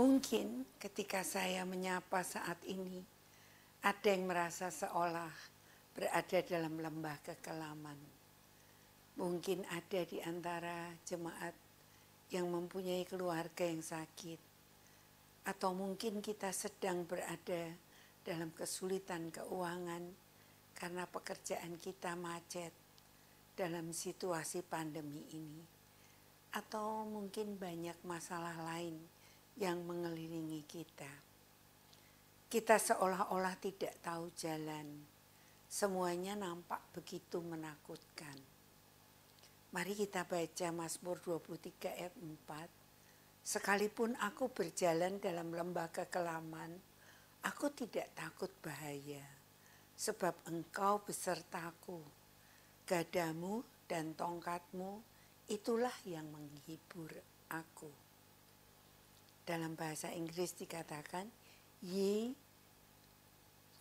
Mungkin ketika saya menyapa saat ini, ada yang merasa seolah berada dalam lembah kekelaman. Mungkin ada di antara jemaat yang mempunyai keluarga yang sakit, atau mungkin kita sedang berada dalam kesulitan keuangan karena pekerjaan kita macet dalam situasi pandemi ini, atau mungkin banyak masalah lain yang mengelilingi kita. Kita seolah-olah tidak tahu jalan. Semuanya nampak begitu menakutkan. Mari kita baca Mazmur 23 ayat 4. Sekalipun aku berjalan dalam lembah kekelaman, aku tidak takut bahaya, sebab Engkau besertaku. Gadamu dan tongkatmu, itulah yang menghibur aku. Dalam bahasa Inggris dikatakan, Yea,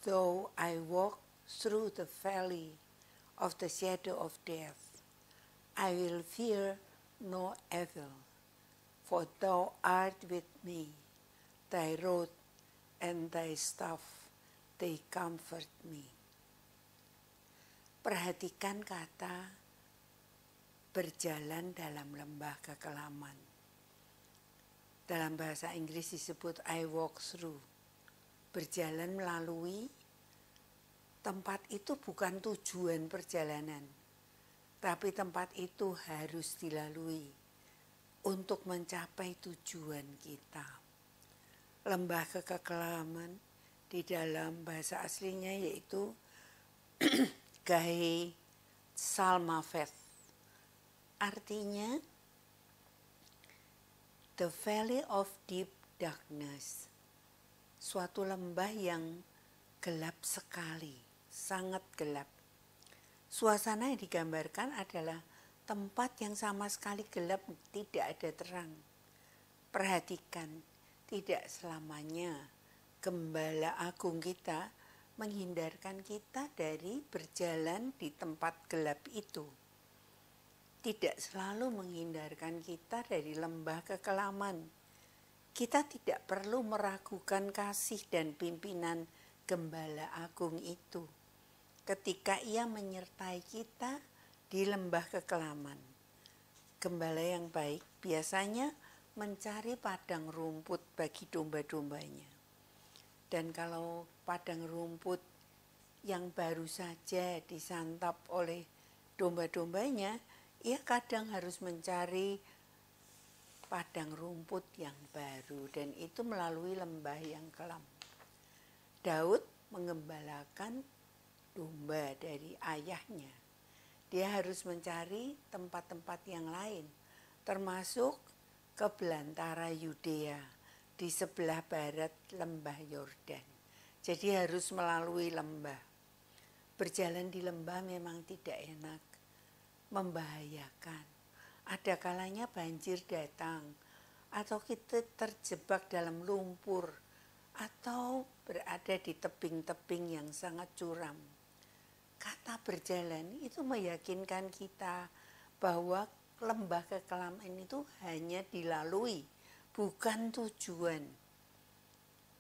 though I walk through the valley of the shadow of death, I will fear no evil, for thou art with me, thy rod and thy staff, they comfort me. Perhatikan kata berjalan dalam lembah kekelaman. Dalam bahasa Inggris disebut I walk through. Berjalan melalui tempat itu bukan tujuan perjalanan, tapi tempat itu harus dilalui untuk mencapai tujuan kita. Lembah kekelaman di dalam bahasa aslinya yaitu Gahe Salmaveth. Artinya the valley of deep darkness. Suatu lembah yang gelap sekali, sangat gelap. Suasana yang digambarkan adalah tempat yang sama sekali gelap, tidak ada terang. Perhatikan, tidak selamanya Gembala Agung kita menghindarkan kita dari berjalan di tempat gelap itu. Tidak selalu menghindarkan kita dari lembah kekelaman. Kita tidak perlu meragukan kasih dan pimpinan Gembala Agung itu ketika ia menyertai kita di lembah kekelaman. Gembala yang baik biasanya mencari padang rumput bagi domba-dombanya. Dan kalau padang rumput yang baru saja disantap oleh domba-dombanya, ia kadang harus mencari padang rumput yang baru, dan itu melalui lembah yang kelam. Daud mengembalakan domba dari ayahnya. Dia harus mencari tempat-tempat yang lain, termasuk ke belantara Yudea di sebelah barat lembah Yordan. Jadi harus melalui lembah. Berjalan di lembah memang tidak enak, membahayakan. Ada kalanya banjir datang, atau kita terjebak dalam lumpur, atau berada di tebing-tebing yang sangat curam. Kata berjalan itu meyakinkan kita bahwa lembah kekelaman itu hanya dilalui, bukan tujuan.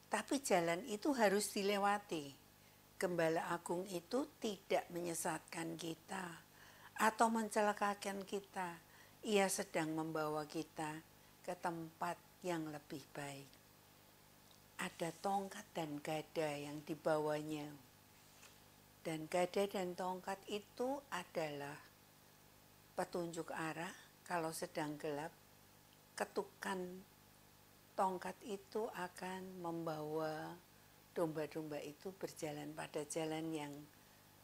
Tapi jalan itu harus dilewati. Gembala Agung itu tidak menyesatkan kita atau mencelakakan kita. Ia sedang membawa kita ke tempat yang lebih baik. Ada tongkat dan gada yang dibawanya. Dan gada dan tongkat itu adalah petunjuk arah kalau sedang gelap. Ketukan tongkat itu akan membawa domba-domba itu berjalan pada jalan yang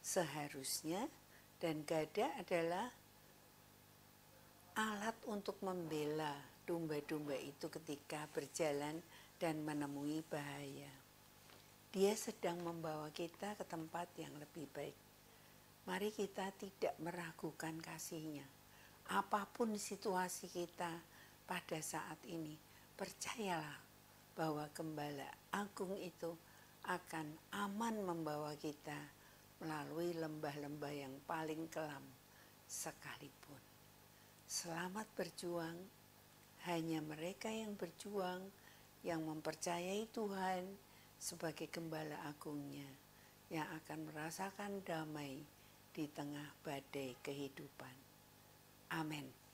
seharusnya. Dan gada adalah alat untuk membela domba-domba itu ketika berjalan dan menemui bahaya. Dia sedang membawa kita ke tempat yang lebih baik. Mari kita tidak meragukan kasih-Nya. Apapun situasi kita pada saat ini, percayalah bahwa Gembala Agung itu akan aman membawa kita melalui lembah-lembah yang paling kelam sekalipun. Selamat berjuang, hanya mereka yang berjuang yang mempercayai Tuhan sebagai gembala agungnya, yang akan merasakan damai di tengah badai kehidupan. Amin.